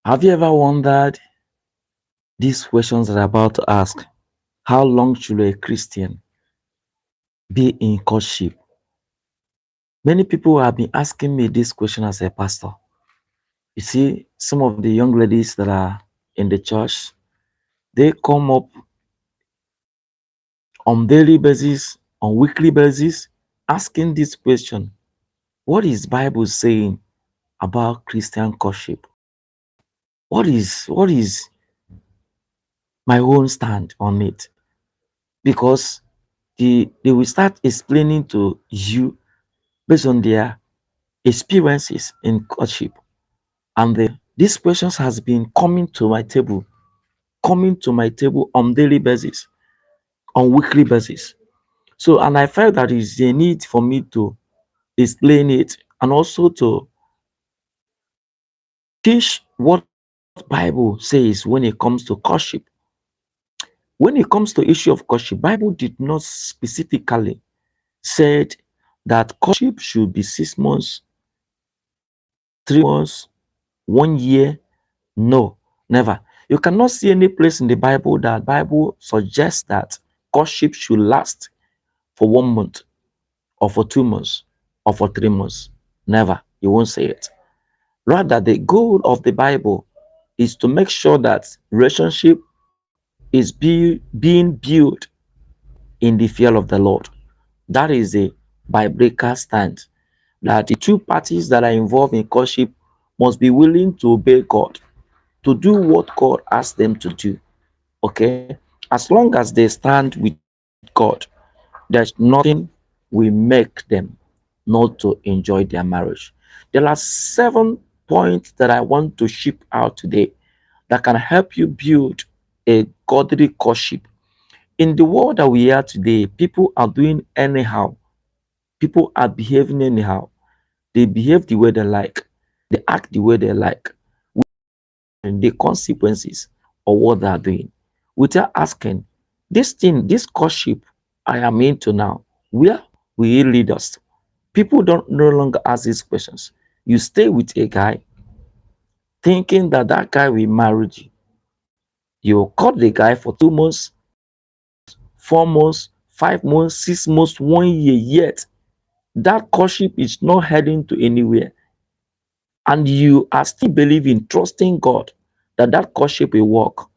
Have you ever wondered these questions that I'm about to ask? How long should a Christian be in courtship? Many people have been asking me this question as a pastor. You see, some of the young ladies that are in the church, they come up on daily basis, on weekly basis, asking this question: what is Bible saying about Christian courtship? What is my own stand on it? Because they will start explaining to you based on their experiences in courtship. And these questions has been coming to my table on daily basis, on weekly basis. So, and I felt that is a need for me to explain it and also to teach what Bible says when it comes to courtship. When it comes to issue of courtship, Bible did not specifically said that courtship should be 6 months, 3 months, 1 year. No, never. You cannot see any place in the Bible that Bible suggests that courtship should last for 1 month or for 2 months or for 3 months. Never. You won't say it. Rather, the goal of the Bible is to make sure that relationship is being built in the fear of the Lord. That is a biblical stand. That the two parties that are involved in courtship must be willing to obey God, to do what God asks them to do. Okay? As long as they stand with God, there's nothing will make them not to enjoy their marriage. There are 7 points that I want to ship out today that can help you build a godly courtship. In the world that we are today, people are doing anyhow. People are behaving anyhow. They behave the way they like. They act the way they like. And the consequences of what they are doing without asking, this thing, this courtship I am into now, where will it lead us? People don't no longer ask these questions. You stay with a guy thinking that that guy will marry you. You cut the guy for 2 months, 4 months, 5 months, 6 months, 1 year, yet that courtship is not heading to anywhere. And you are still believing, trusting God that that courtship will work.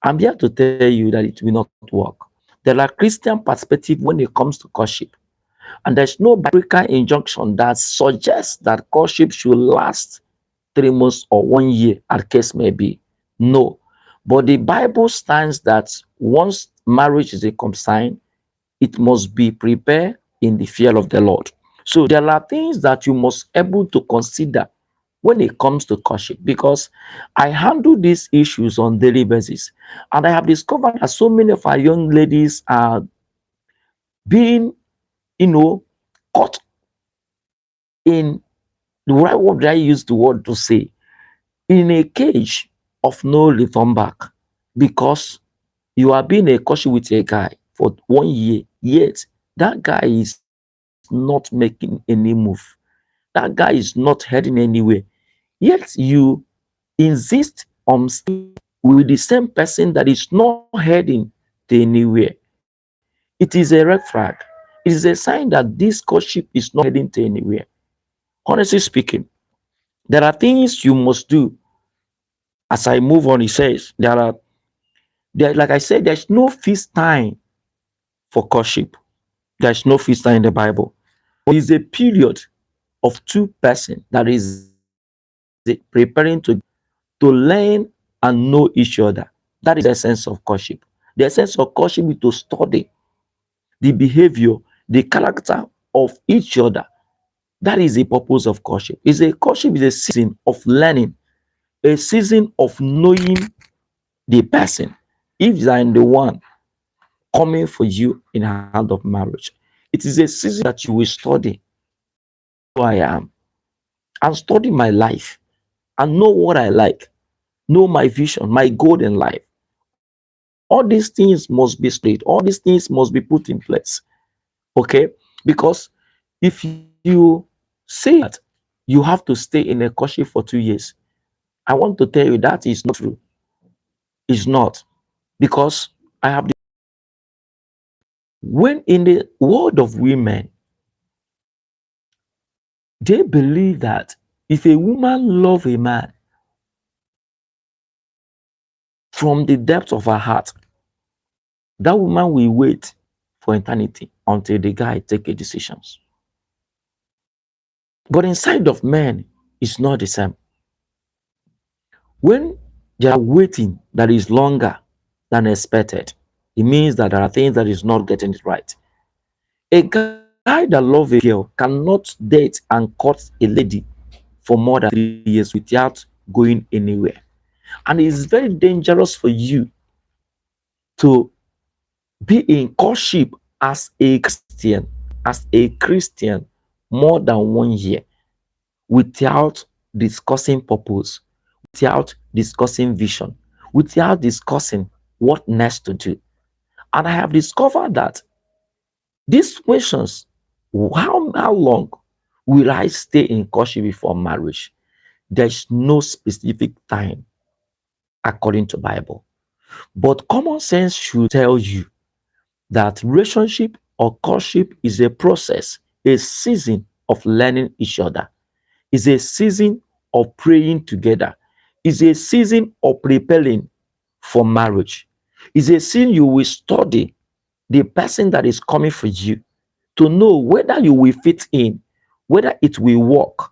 I'm here to tell you that it will not work. There are Christian perspective when it comes to courtship, and there's no biblical injunction that suggests that courtship should last 3 months or 1 year, as case may be. No, but the Bible stands that once marriage is a consign, it must be prepared in the fear of the Lord. So there are things that you must able to consider when it comes to courtship, because I handle these issues on daily basis, and I have discovered that so many of our young ladies are being, you know, caught in the right word I use the word to say, in a cage of no return back, because you are being a courtship with a guy for 1 year, yet that guy is not making any move. That guy is not heading anywhere. Yet you insist on staying with the same person that is not heading to anywhere. It is a red flag. It is a sign that this courtship is not heading to anywhere. Honestly speaking, there are things you must do. As I move on, he says like I said, there's no feast time for courtship. There's no feast time in the Bible. It is a period of two persons that is preparing to learn and know each other. That is the essence of courtship. The essence of courtship is to study the behavior, the character of each other. That is the purpose of courtship. Courtship is a season of learning, a season of knowing the person. If they are in the one coming for you in hand of marriage, it is a season that you will study who I am and study my life and know what I like, know my vision, my goal in life. All these things must be studied. All these things must be put in place. Okay? Because if you say that you have to stay in a courtship for 2 years, I want to tell you that is not true. It's not. Because I have when in the world of women, they believe that if a woman love a man from the depth of her heart, that woman will wait for eternity until the guy take a decisions. But inside of men, it's not the same. When they are waiting that is longer than expected, it means that there are things that is not getting it right. A guy that loves a girl cannot date and court a lady for more than 3 years without going anywhere. And it's very dangerous for you to be in courtship as a Christian more than 1 year without discussing purpose, without discussing vision, without discussing what next to do. And I have discovered that these questions, how long will I stay in courtship before marriage? There's no specific time according to Bible. But common sense should tell you that relationship or courtship is a process, a season of learning each other, is a season of praying together, is a season of preparing for marriage, is a season you will study the person that is coming for you to know whether you will fit in, whether it will work.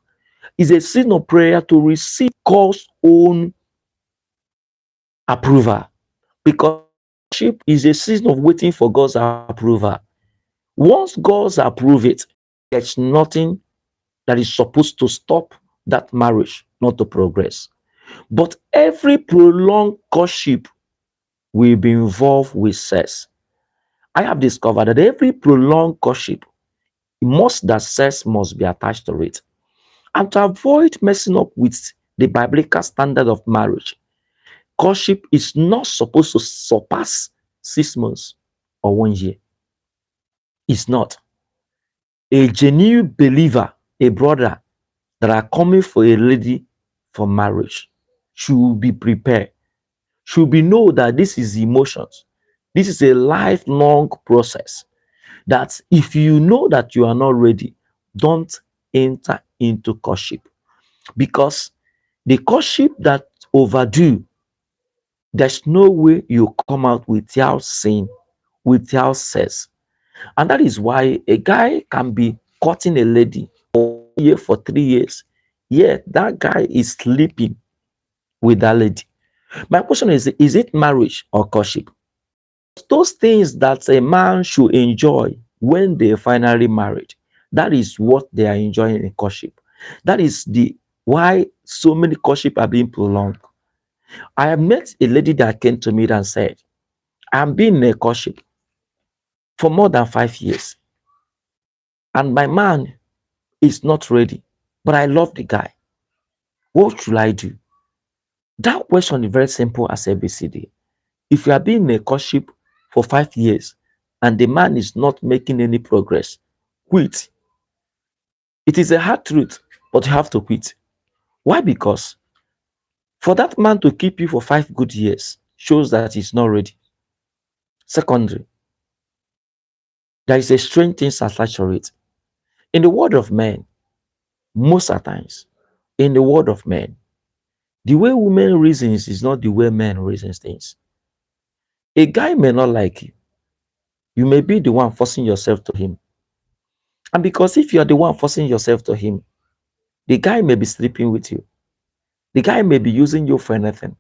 Is a season of prayer to receive God's own approval, because courtship is a season of waiting for God's approval. Once God's approve it, there's nothing that is supposed to stop that marriage not to progress. But every prolonged courtship will be involved with sex. I have discovered that every prolonged courtship that sex must be attached to it. And to avoid messing up with the biblical standard of marriage, courtship is not supposed to surpass 6 months or 1 year. It's not. A genuine believer, a brother that are coming for a lady for marriage should be prepared, should be know that this is emotions. This is a lifelong process. That if you know that you are not ready, don't enter into courtship. Because the courtship that overdue, there's no way you come out without sin, without sex. And that is why a guy can be courting a lady for 1 year, for 3 years. Yeah, that guy is sleeping with that lady. My question is it marriage or courtship? Those things that a man should enjoy when they finally married, that is what they are enjoying in courtship. That is the why so many courtship are being prolonged. I have met a lady that came to me and said, I'm being in a courtship for more than 5 years, and my man is not ready, but I love the guy. What should I do? That question is very simple as ABCD. If you are being in a courtship for 5 years and the man is not making any progress, quit. It is a hard truth, but you have to quit. Why? Because for that man to keep you for 5 good years shows that he's not ready. Secondly, there is a strange thing attached to it. In the world of men, most of times, in the world of men, the way women reasons is not the way men reasons things. A guy may not like you. You may be the one forcing yourself to him. And because if you are the one forcing yourself to him, the guy may be sleeping with you. The guy may be using you for anything.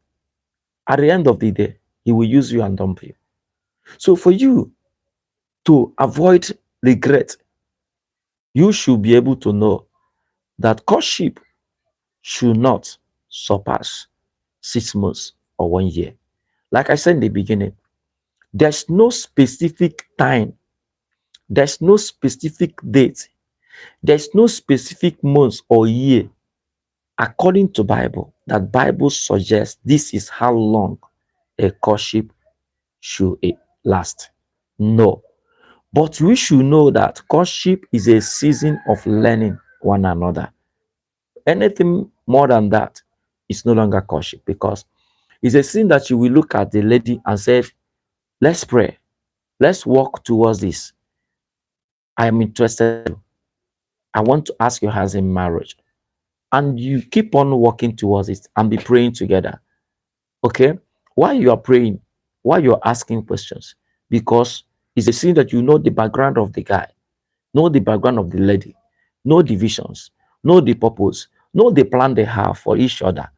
At the end of the day, he will use you and dump you. So for you to avoid regret, you should be able to know that courtship should not surpass 6 months or 1 year. Like I said in the beginning, there's no specific time, there's no specific date, there's no specific month or year according to Bible that Bible suggests this is how long a courtship should last. No. But we should know that courtship is a season of learning one another. Anything more than that It's no longer courtship, because it's a sin that you will look at the lady and say, let's pray, let's walk towards this. I am interested. I want to ask your hands in marriage. And you keep on walking towards it and be praying together. Okay? While you are praying, while you're asking questions, because it's a sin that you know the background of the guy, know the background of the lady, know the visions, know the purpose, know the plan they have for each other.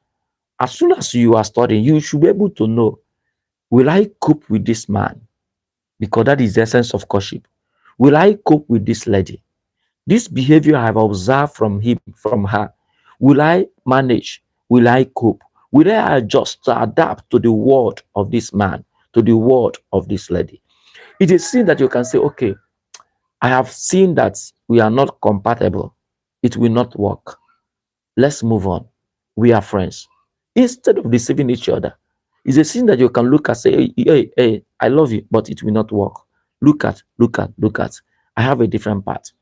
As soon as you are studying, you should be able to know, will I cope with this man? Because that is the essence of courtship. Will I cope with this lady? This behavior I have observed from him, from her, will I manage? Will I cope? Will I adjust to adapt to the word of this man, to the word of this lady? It is seen that you can say, okay, I have seen that we are not compatible. It will not work. Let's move on. We are friends. Instead of deceiving each other, it's a sin that you can look at, say, hey, I love you, but it will not work. Look at. I have a different path.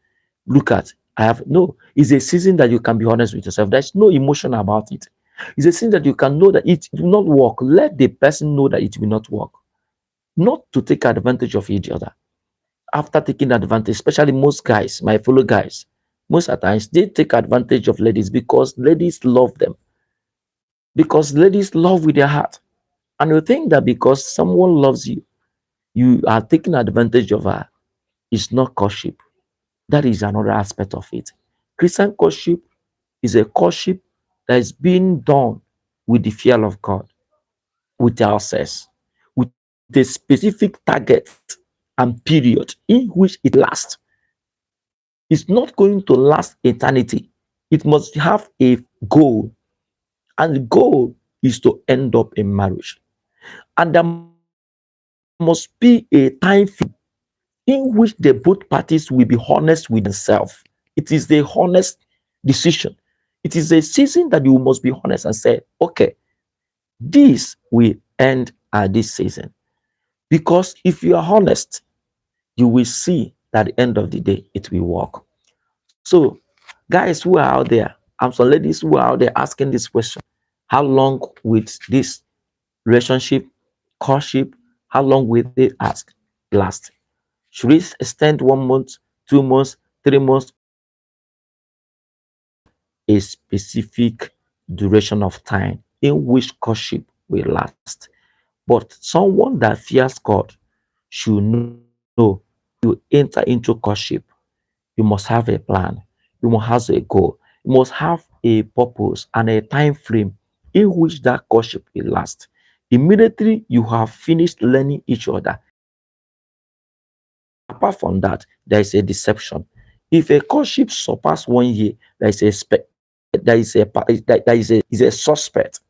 Look at, I have no. It's a season that you can be honest with yourself. There's no emotion about it. It's a sin that you can know that it will not work. Let the person know that it will not work. Not to take advantage of each other. After taking advantage, especially most guys, my fellow guys, most at times they take advantage of ladies because ladies love them. Because ladies love with their heart. And you think that because someone loves you, you are taking advantage of her. It's not courtship. That is another aspect of it. Christian courtship is a courtship that is being done with the fear of God, with ourselves, with a specific target and period in which it lasts. It's not going to last eternity. It must have a goal, and the goal is to end up in marriage. And there must be a time frame in which the both parties will be honest with themselves. It is the honest decision. It is a season that you must be honest and say, okay, this will end at this season. Because if you are honest, you will see that at the end of the day, it will work. So, guys who are out there, and some ladies who are out there asking this question, how long will this relationship, courtship, how long will they ask last? Should it extend 1 month, 2 months, 3 months, or should it a specific duration of time in which courtship will last? But someone that fears God should know, you enter into courtship, you must have a plan, you must have a goal, you must have a purpose and a time frame in which that courtship will last. Immediately you have finished learning each other, apart from that, there is a deception. If a courtship surpass 1 year, there is a is a suspect.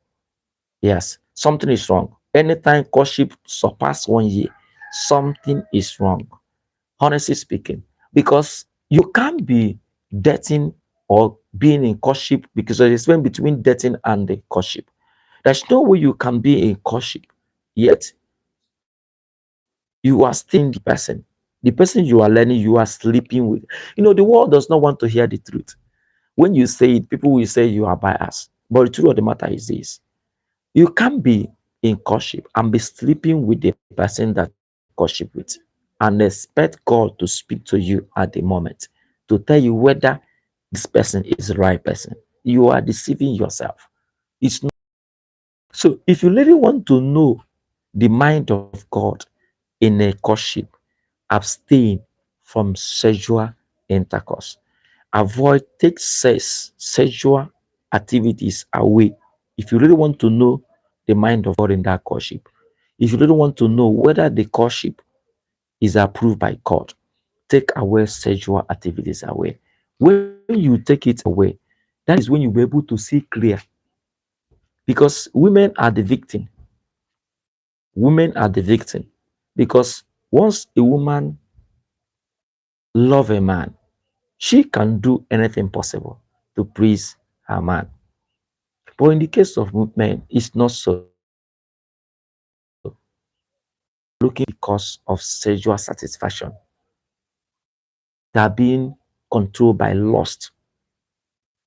Yes, something is wrong. Anytime courtship surpass 1 year, something is wrong. Honestly speaking, because you can't be dating or being in courtship, because there's a difference between dating and the courtship. There's no way you can be in courtship yet you are still the person you are learning, you are sleeping with. The world does not want to hear the truth. When you say it, people will say you are biased. But the truth of the matter is this: you can't be in courtship and be sleeping with the person that you are in courtship with and expect God to speak to you at the moment to tell you whether this person is the right person. You are deceiving yourself. It's not. So if you really want to know the mind of God in a courtship, abstain from sexual intercourse. Avoid, take sexual activities away. If you really want to know the mind of God in that courtship, if you really want to know whether the courtship is approved by God, take away sexual activities away. When you take it away, that is when you'll be able to see clear. Because women are the victim. Women are the victim. Because once a woman love a man, she can do anything possible to please her man. But in the case of men, it's not so. Looking because of sexual satisfaction, they are being controlled by lust.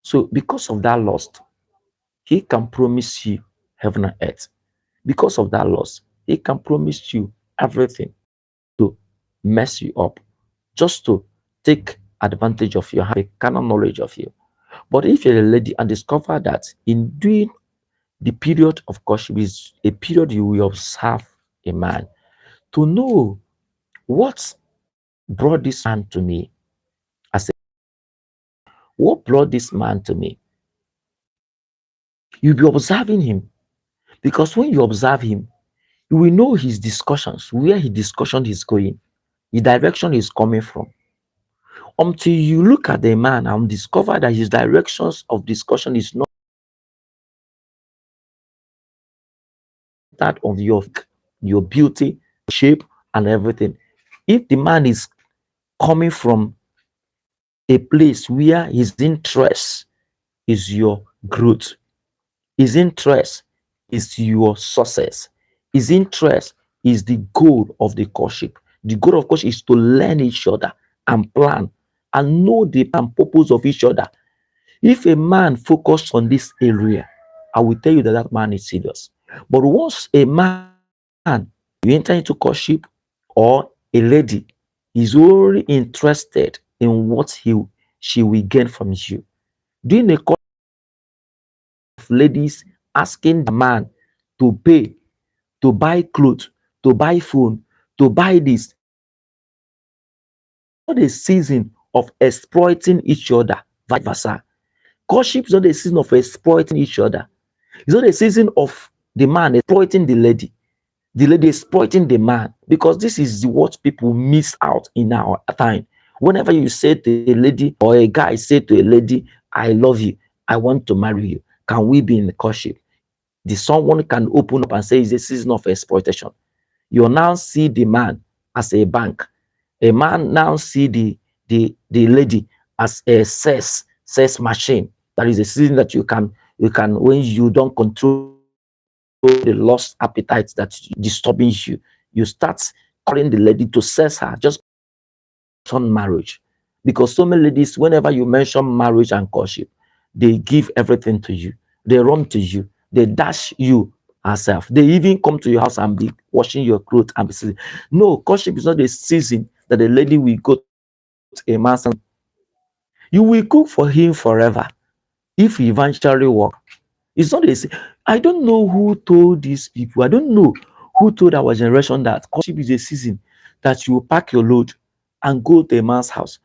So because of that lust, he can promise you heaven and earth. Because of that loss, he can promise you everything to mess you up, just to take advantage of you, have a carnal knowledge of you. But if you're a lady and discover that in doing the period of courtship is a period you will observe a man to know what brought this man to me. I said, what brought this man to me? You'll be observing him because when you observe him, you will know his discussions, where his discussion is going, the direction he's coming from. Until you look at the man and discover that his directions of discussion is not that of your beauty, shape, and everything. If the man is coming from a place where his interest is your growth, his interest is your success, his interest is the goal of the courtship. The goal of courtship is to learn each other and plan and know the purpose of each other. If a man focused on this area, I will tell you that that man is serious. But once a man, you enter into courtship, or a lady is only interested in what she will gain from you, doing a course of ladies asking the man to pay, to buy clothes, to buy phone, to buy this, not a season of exploiting each other, vice versa. Courtship is not a season of exploiting each other. It's not a season of the man exploiting the lady exploiting the man, because this is what people miss out in our time. Whenever you say to a lady, or a guy say to a lady, I love you, I want to marry you, can we be in a courtship? The someone can open up and say it's a season of exploitation. You now see the man as a bank. A man now see the lady as a sex machine. That is a season that you can when you don't control the lost appetite that's disturbing you, you start calling the lady to sex her just on marriage. Because so many ladies, whenever you mention marriage and courtship, they give everything to you, they run to you, they dash you herself, they even come to your house and be washing your clothes and be saying, no, courtship is not a season that the lady will go to a man's and you will cook for him forever if he eventually walk. It's not a I don't know who told these people. I don't know who told our generation that courtship is a season that you pack your load and go to a man's house.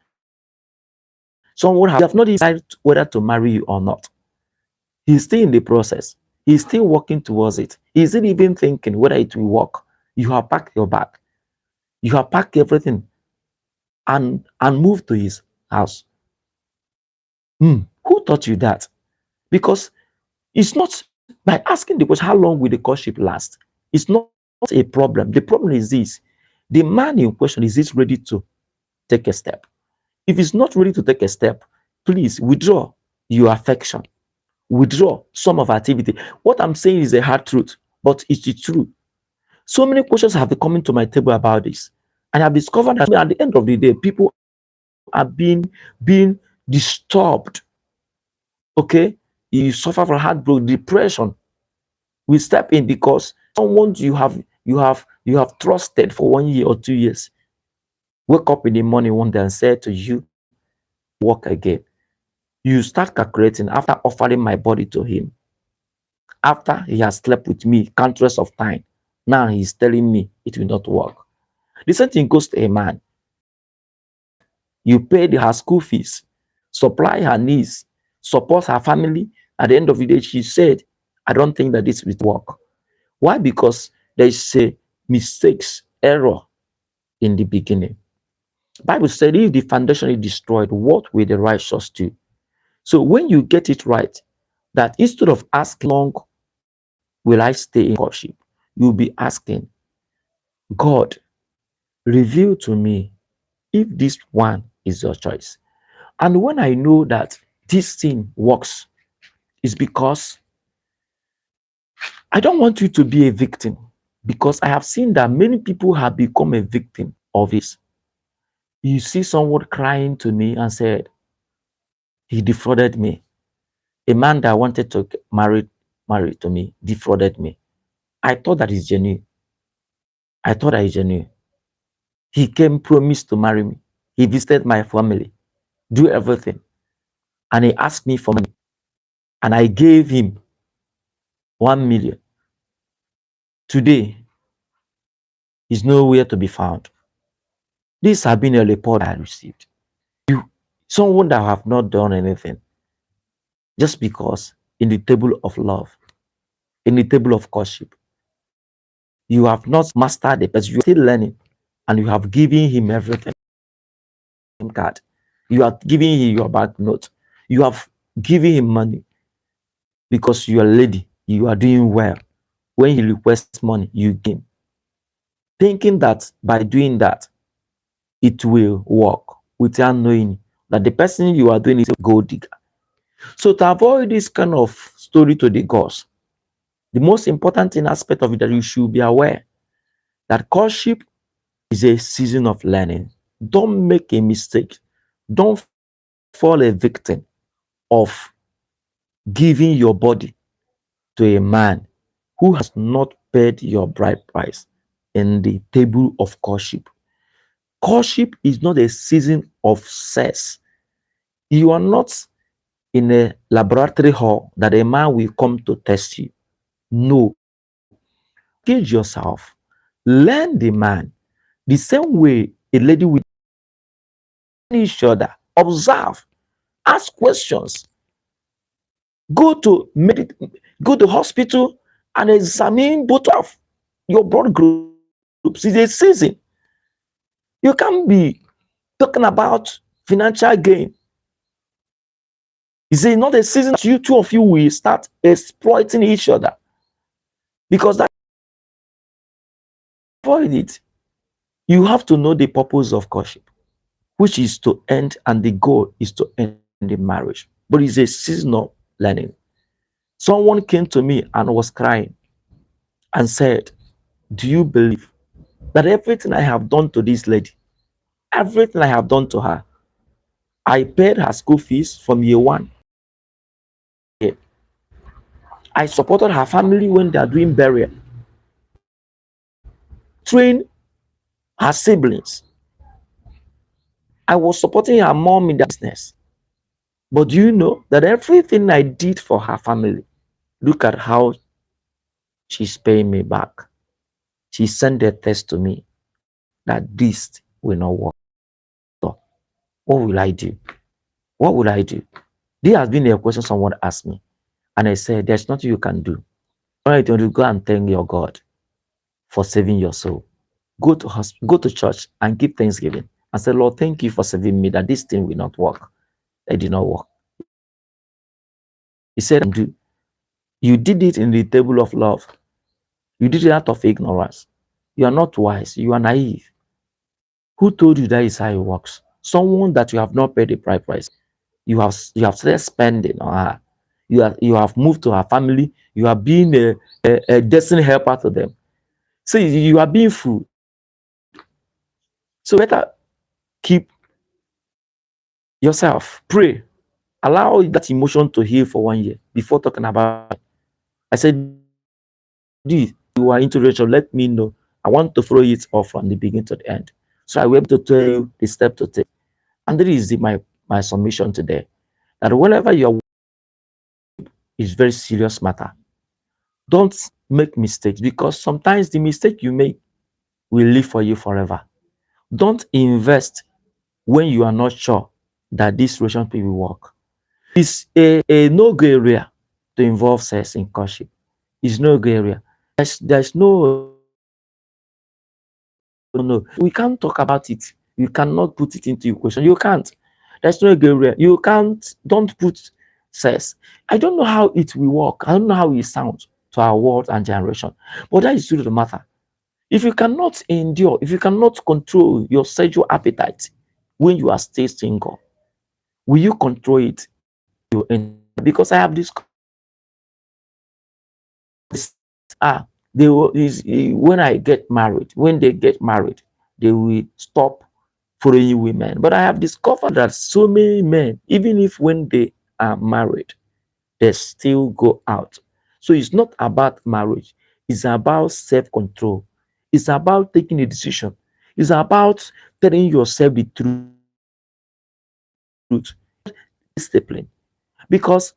Someone have not decided whether to marry you or not. He's still in the process. He's still working towards it. He's still even thinking whether it will work. You have packed your bag. You have packed everything and moved to his house. Who taught you that? Because it's not by asking the question, how long will the courtship last? It's not a problem. The problem is this: the man in question, is it ready to take a step? If he's not ready to take a step, please withdraw your affection, withdraw some of activity. What I'm saying is a hard truth, but it's the truth. So many questions have been coming to my table about this, and I've discovered that at the end of the day, people are being disturbed. Okay, you suffer from heartbreak, depression. We step in because someone you have trusted for 1 year or 2 years wake up in the morning one day and say to you, walk again. You start calculating, after offering my body to him, after he has slept with me countless of time, now he's telling me it will not work. The same thing goes to a man. You paid her school fees, supply her needs, support her family. At the end of the day, she said, I don't think that this will work. Why? Because there is a mistakes, error in the beginning. Bible said, if the foundation is destroyed, what will the righteous do? So when you get it right, that instead of asking, long will I stay in courtship, you'll be asking, God, reveal to me if this one is your choice. And when I know that this thing works, is because I don't want you to be a victim. Because I have seen that many people have become a victim of this. You see someone crying to me and said, he defrauded me. A man that wanted to get married married to me defrauded me. I thought that is genuine. I thought that is genuine. He came, promised to marry me. He visited my family, do everything. And he asked me for money. And I gave him 1 million. Today, he's nowhere to be found. This has been a report I received. Someone that have not done anything, just because in the table of love, in the table of courtship, you have not mastered the person, you're still learning, and you have given him everything. Card, you are giving him your bank note, you have given him money because you are a lady, you are doing well. When he requests money, you give him, thinking that by doing that, it will work without knowing that the person you are doing is a gold digger. So to avoid this kind of story to the gods, the most important thing aspect of it that you should be aware that courtship is a season of learning. Don't make a mistake. Don't fall a victim of giving your body to a man who has not paid your bride price in the table of courtship. Courtship is not a season of sex. You are not in a laboratory hall that a man will come to test you. No. Engage yourself. Learn the man. The same way a lady will each other. Observe. Ask questions. Go to go to hospital and examine both of your blood groups. It's a season. You can't be talking about financial gain. It's not a season that you two of you will start exploiting each other, because that avoid it. You have to know the purpose of courtship, which is to end, and the goal is to end the marriage. But it's a season of learning. Someone came to me and was crying and said, "Do you believe that everything I have done to this lady, everything I have done to her, I paid her school fees from year one. I supported her family when they are doing burial, trained her siblings. I was supporting her mom in the business. But do you know that everything I did for her family, look at how she's paying me back. She sent a text to me that this will not work. So what will I do? What will I do?" There has been a question someone asked me, and I said, "There's nothing you can do. All right, you go and thank your God for saving your soul. Go to hospital, go to church and give thanksgiving and say, Lord, thank you for saving me, that this thing will not work." It did not work. He said, "You did it in the table of love. You did it out of ignorance. You are not wise. You are naive. Who told you that is how it works? Someone that you have not paid the price. You have started spending on her. You have moved to her family. You are being a destiny helper to them. So you are being fooled. So better keep yourself. Pray. Allow that emotion to heal for 1 year before talking about it." I said, "Dude, you are into relationship, let me know. I want to follow it off from the beginning to the end. So I will be able to tell you the step to take." And that is my submission today. That whenever you are, is very serious matter. Don't make mistakes, because sometimes the mistake you make will live for you forever. Don't invest when you are not sure that this relationship will work. It's a no-go area to involve sex in courtship. It's no-go area. There's no. We can't talk about it. You cannot put it into equation. You can't. There's no go area. You can't. Don't put sex. I don't know how it will work. I don't know how it sounds to our world and generation. But that is really the matter. If you cannot endure, if you cannot control your sexual appetite when you are still single, will you control it? Because I have this they will when I get married, when they get married, they will stop following women. But I have discovered that so many men, even if when they are married, they still go out. So it's not about marriage. It's about self-control. It's about taking a decision. It's about telling yourself the truth. Discipline. Because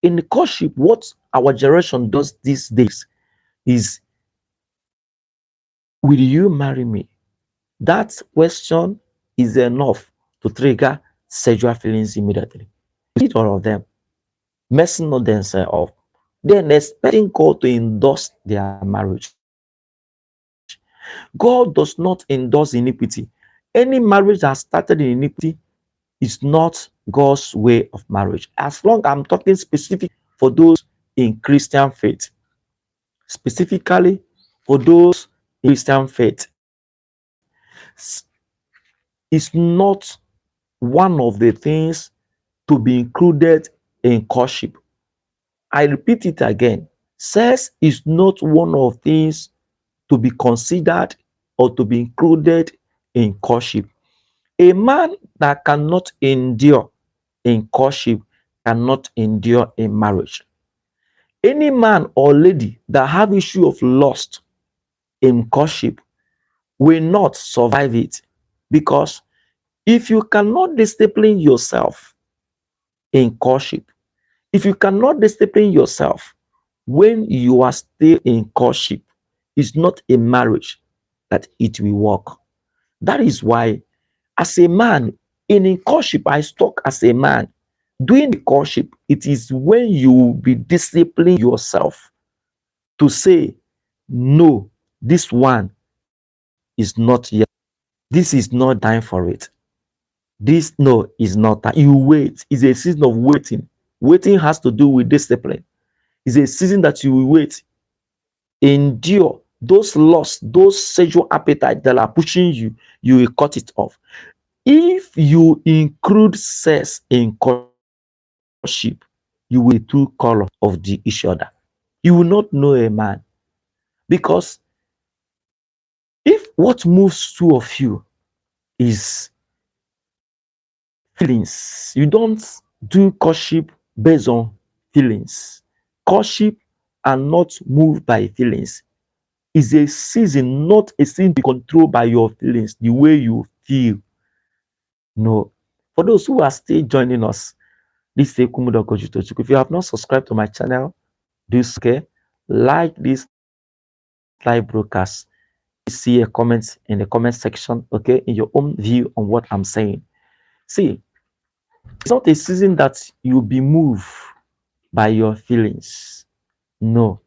in the courtship, what our generation does these days is, will you marry me? That question is enough to trigger sexual feelings immediately. You see all of them messing up themselves up, then expecting God to endorse their marriage. God does not endorse iniquity. Any marriage that started in iniquity is not God's way of marriage. As long I'm talking specific for those in Christian faith, specifically for those in Christian faith, is not one of the things to be included in courtship. I repeat it again. Sex is not one of things to be considered or to be included in courtship. A man that cannot endure in courtship cannot endure in marriage. Any man or lady that have issue of lust in courtship will not survive it, because if you cannot discipline yourself in courtship, if you cannot discipline yourself when you are still in courtship, it's not a marriage that it will work. That is why, as a man in courtship, I talk as a man. Doing the courtship, it is when you be disciplining yourself to say, no, this one is not yet. This is not time for it. This no is not time. You wait. It's a season of waiting. Waiting has to do with discipline. It's a season that you will wait, endure those lusts, those sexual appetite that are pushing you. You will cut it off. If you include sex in courtship, you will the true color of the each other. You will not know a man, because if what moves two of you is feelings, you don't do courtship based on feelings. Courtship and not moved by feelings is a season, not a season to be controlled by your feelings, the way you feel. No. For those who are still joining us, this is Ekwemudo. If you have not subscribed to my channel, do so. Okay, like this live broadcast. See a comment in the comment section. Okay, in your own view on what I'm saying. See, it's not a season that you'll be moved by your feelings. No,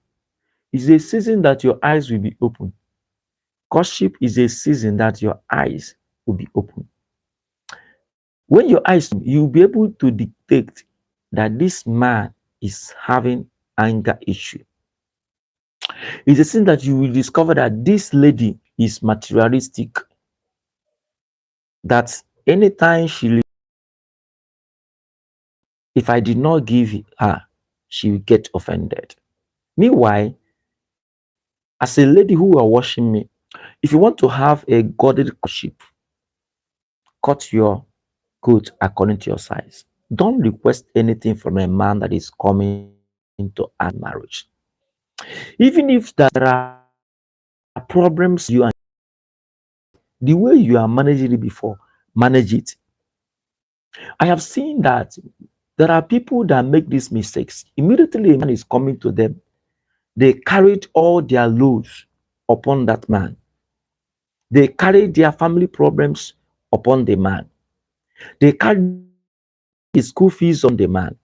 it's a season that your eyes will be open. Courtship is a season that your eyes will be open. When your eyes, you'll be able to detect that this man is having anger issue. It's a sin that you will discover that this lady is materialistic, that anytime she leaves, if I did not give her, she will get offended. Meanwhile, as a lady who are watching me, if you want to have a godly courtship, cut your coat according to your size. Don't request anything from a man that is coming to ask you in marriage. Even if there are problems you and the way you are managing it before, manage it. I have seen that there are people that make these mistakes. Immediately a man is coming to them, they carried all their loads upon that man. They carried their family problems upon the man. They carried the school fees on the man.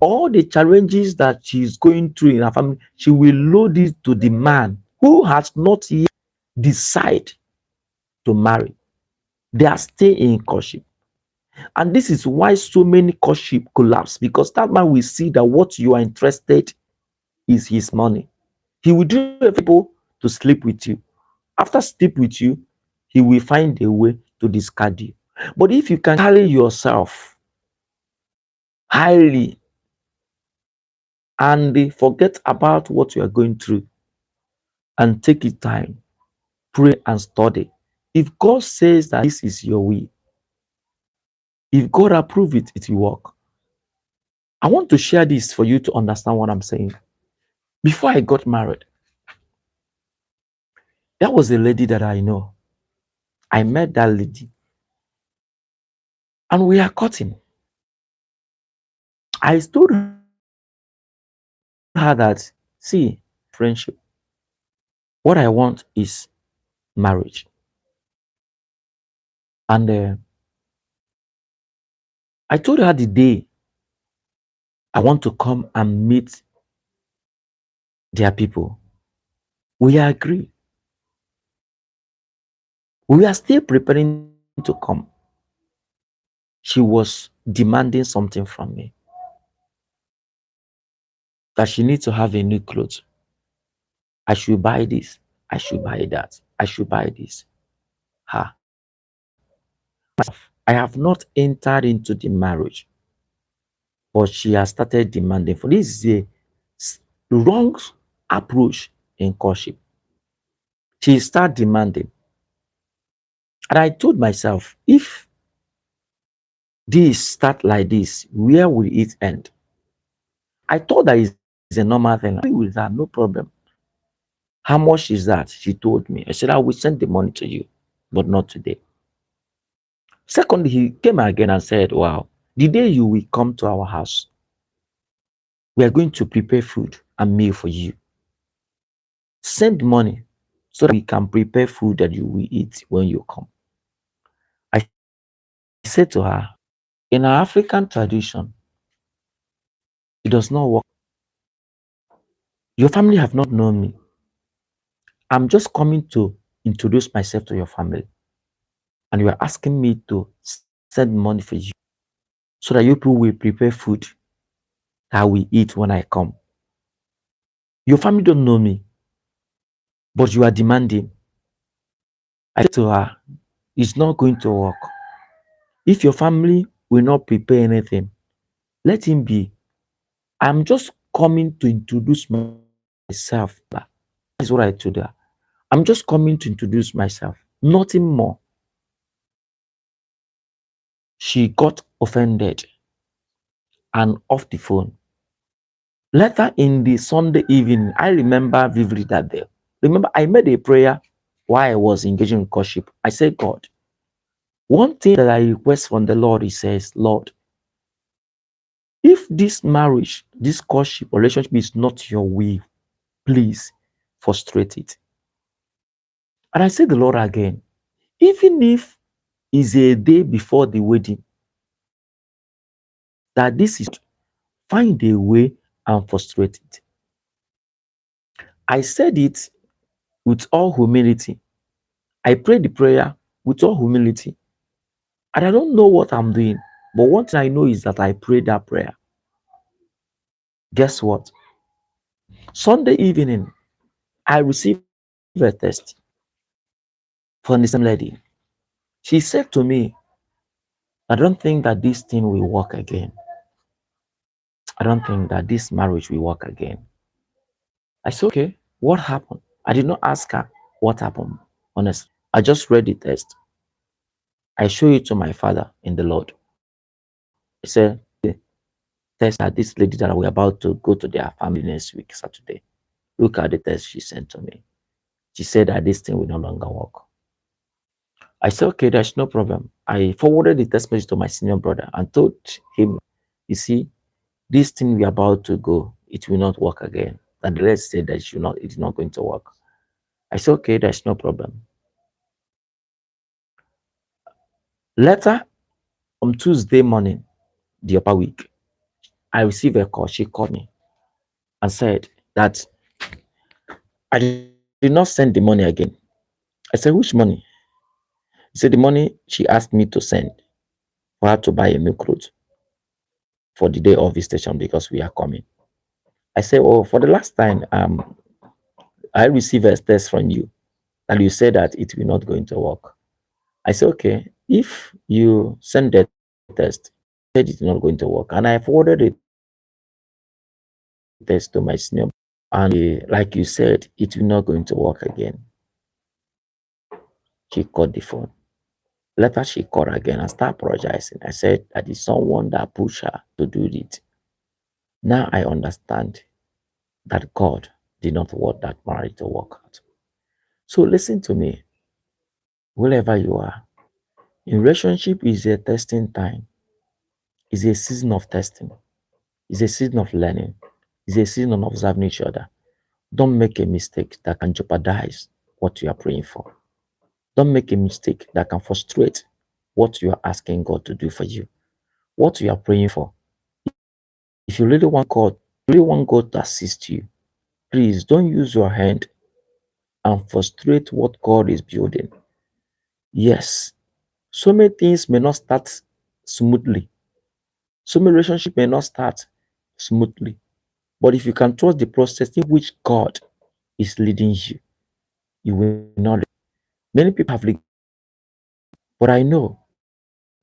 All the challenges that she's going through in her family, she will load it to the man who has not yet decided to marry. They are still in courtship. And this is why so many courtship collapse, because that man will see that what you are interested is his money. He will do everything to sleep with you. After sleep with you, he will find a way to discard you. But if you can carry yourself highly and forget about what you are going through and take your time, pray and study. If God says that this is your will, if God approve it, it will work. I want to share this for you to understand what I'm saying. Before I got married, that was a lady that I know. I met that lady and we are cutting. I told her that, see, friendship, what I want is marriage. And I told her the day I want to come and meet their people. We agree. We are still preparing to come. She was demanding something from me, that she needs to have a new clothes. I should buy this. I should buy that. I should buy this. Ha. I have not entered into the marriage, but she has started demanding. For this is a wrong approach in courtship. She started demanding. And I told myself, if this start like this, where will it end? I thought that is a normal thing. I agree with that, no problem. How much is that? She told me. I said, I will send the money to you, but not today. Secondly, he came again and said, wow, the day you will come to our house, we are going to prepare food and meal for you. Send money so that we can prepare food that you will eat when you come. I said to her, in our African tradition, it does not work. Your family have not known me. I'm just coming to introduce myself to your family. And you are asking me to send money for you so that you people will prepare food that we eat when I come. Your family don't know me, but you are demanding. I said to her, it's not going to work. If your family will not prepare anything, let him be. I'm just coming to introduce myself. That is what I told her. I'm just coming to introduce myself, nothing more. She got offended and off the phone. Later in the Sunday evening, I remember vividly that day. Remember, I made a prayer while I was engaging in courtship. I said, God, one thing that I request from the Lord, He says, Lord, if this marriage, this courtship relationship is not your will, please frustrate it. And I said the Lord again, even if it's a day before the wedding, that this is, find a way and frustrate it. I said it with all humility. I prayed the prayer with all humility. And I don't know what I'm doing. But one thing I know is that I prayed that prayer. Guess what? Sunday evening, I received a text from the same lady. She said to me, I don't think that this thing will work again. I don't think that this marriage will work again. I said, okay, what happened? I did not ask her what happened, honestly. I just read the text. I showed it to my father in the Lord. I said, the text that this lady that we're about to go to their family next week, Saturday. Look at the text she sent to me. She said that this thing will no longer work. I said, okay, there's no problem. I forwarded the text message to my senior brother and told him, you see, this thing we're about to go, it will not work again. And let's say that it's not going to work. I said, okay, there's no problem. Later, on Tuesday morning, the upper week, I received a call. She called me and said that I did not send the money again. I said, which money? She said, the money she asked me to send for her to buy a milk clothes for the day of visitation because we are coming. I said, oh, for the last time, I received a test from you and you said that it will not going to work. I said, okay, if you send the test, said it's not going to work. And I forwarded the test to my senior. And like you said, it will not going to work again. She cut the phone. Later, she called again and started apologizing. I said that is someone that pushed her to do it. Now I understand. that God did not want that marriage to work out. So listen to me, wherever you are. In relationship is a testing time, is a season of testing, is a season of learning, is a season of observing each other. Don't make a mistake that can jeopardize what you are praying for. Don't make a mistake that can frustrate what you are asking God to do for you, what you are praying for. If you really want God to assist you, please don't use your hand and frustrate what God is building. Yes, so many things may not start smoothly. So many relationship may not start smoothly. But if you can trust the process in which God is leading you, you will not. Many people have regret, but I know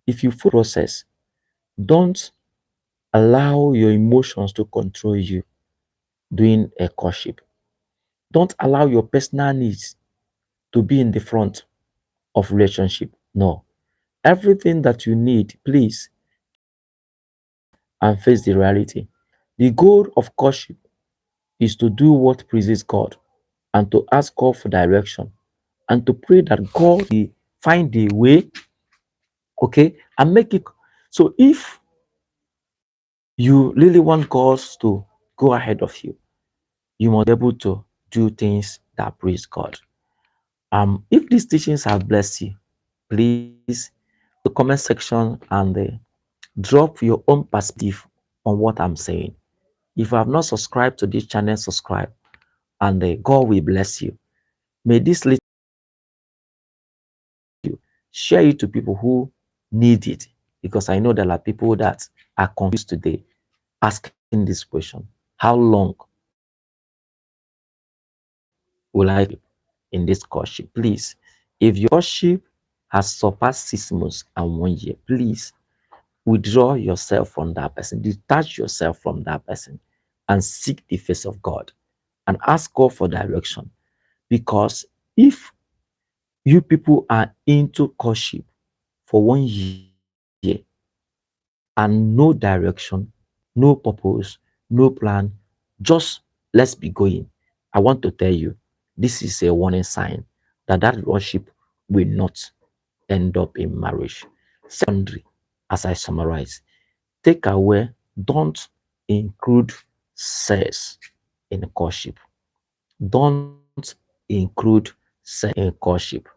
if you follow the process, don't allow your emotions to control you during a courtship. Don't allow your personal needs to be in the front of relationship. No. Everything that you need, please, and face the reality. The goal of courtship is to do what pleases God and to ask God for direction and to pray that God will find a way, okay, and make it. So if you really want God to go ahead of you, you must be able to do things that please God. If these teachings have blessed you, please the comment section and drop your own perspective on what I'm saying. If you have not subscribed to this channel, subscribe, and God will bless you. May this little share it to people who need it, because I know there are people that are confused today asking this question: how long will I keep in this courtship? Please, if your courtship has surpassed 6 months and 1 year, please withdraw yourself from that person, detach yourself from that person, and seek the face of God and ask God for direction. Because if you people are into courtship for 1 year and no direction, no purpose, no plan, just let's be going, I want to tell you, this is a warning sign that that relationship will not end up in marriage. Secondly, as I summarize, take away, don't include sex in courtship. Don't include sex in courtship.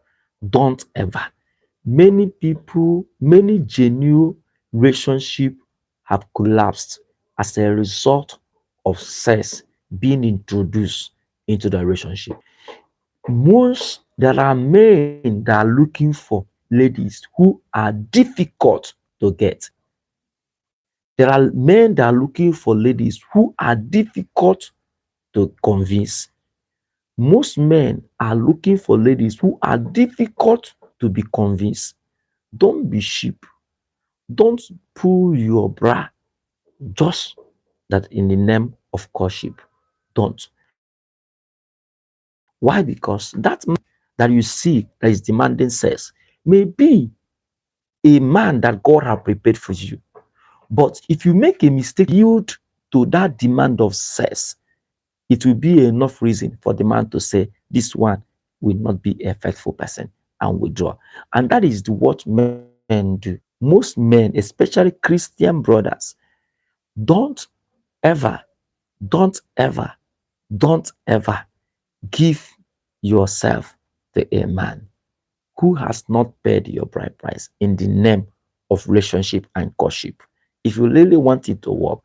Don't ever. Many people, many genuine relationships have collapsed as a result of sex being introduced into the relationship. Most there are men that are looking for ladies who are difficult to get. There are men that are looking for ladies who are difficult to convince. Most men are looking for ladies who are difficult to be convinced. Don't be sheep. Don't pull your bra just that in the name of courtship. Don't. Why? Because that man that you see that is demanding sex may be a man that God has prepared for you. But if you make a mistake, yield to that demand of sex, it will be enough reason for the man to say, this one will not be a faithful person, and withdraw. And that is what men do. Most men, especially Christian brothers, don't ever, don't ever, don't ever give yourself to a man who has not paid your bride price in the name of relationship and courtship. If you really want it to work,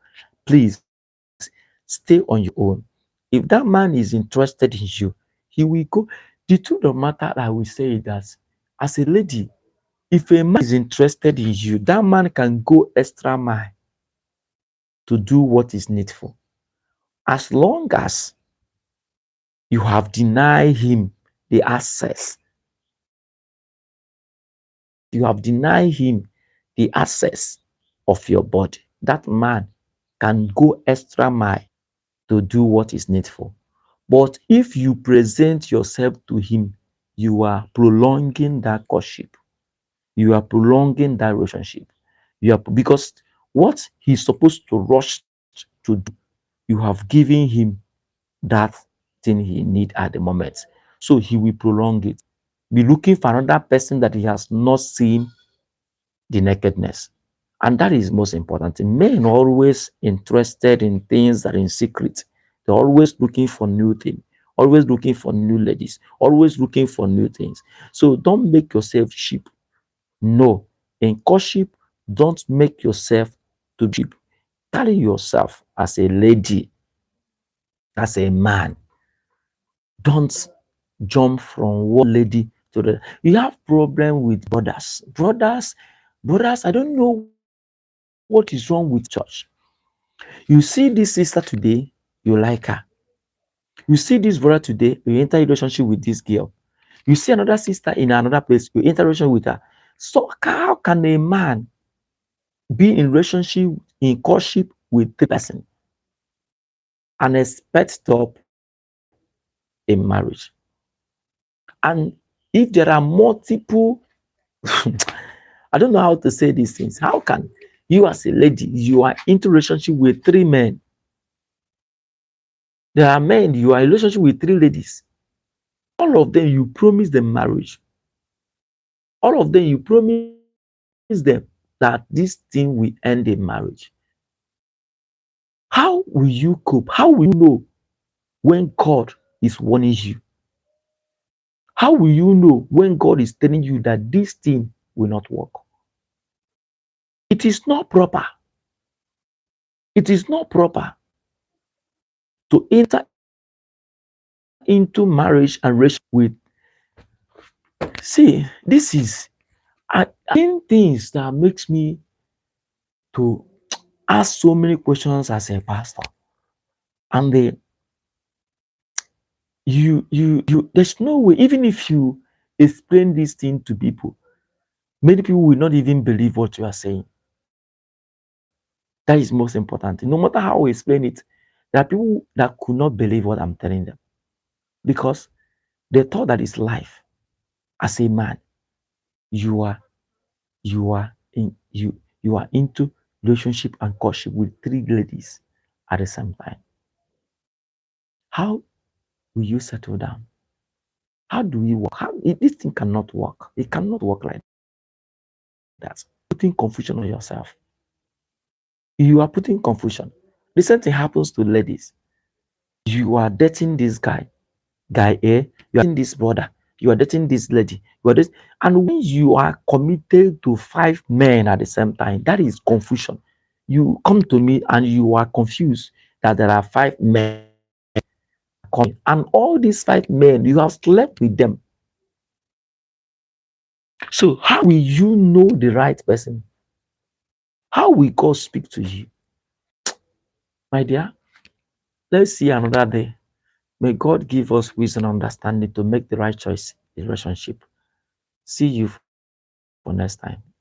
please stay on your own. If that man is interested in you, he will go. The truth of the matter, I will say that as a lady, if a man is interested in you, that man can go extra mile to do what is needful. As long as you have denied him the access, you have denied him the access of your body, that man can go extra mile to do what is needful. But if you present yourself to him, you are prolonging that courtship. You are prolonging that relationship. You are because what he's supposed to rush to do, you have given him that thing he need at the moment. So he will prolong it. Be looking for another person that he has not seen the nakedness. And that is most important. Men are always interested in things that are in secret. They're always looking for new things, always looking for new ladies, always looking for new things. So don't make yourself cheap. No. In courtship, don't make yourself to be cheap. Carry yourself as a lady, as a man. Don't jump from one lady to the. You have problem with brothers. Brothers, I don't know what is wrong with church. You see this sister today, you like her. You see this brother today, you enter a relationship with this girl. You see another sister in another place, you enter a relationship with her. So how can a man be in relationship, in courtship with three person and expect top in marriage? And if there are multiple, I don't know how to say these things. How can you as a lady, you are into relationship with three men? There are men, you are in relationship with three ladies. All of them, you promise them marriage. All of them, you promise them that this thing will end in marriage. How will you cope? How will you know when God is warning you? How will you know when God is telling you that this thing will not work? It is not proper. It is not proper to enter into marriage and relationship with. See, this is things that makes me to ask so many questions as a pastor. And there's no way, even if you explain this thing to people, many people will not even believe what you are saying. That is most important. No matter how we explain it, there are people that could not believe what I'm telling them because they thought that it's life. As a man, you are you are you are into relationship and courtship with three ladies at the same time. How will you settle down? How do we work? This thing cannot work. It cannot work like that. Putting confusion on yourself. You are putting confusion. The same thing happens to ladies. You are dating this guy A, you are dating this brother, you are dating this lady, you are this, and when you are committed to five men at the same time, that is confusion. You come to me and you are confused that there are five men coming, and all these five men you have slept with them. So how will you know the right person? How will God speak to you? My dear, let's see another day. May God give us wisdom and understanding to make the right choice in relationship. See you for next time. Bye.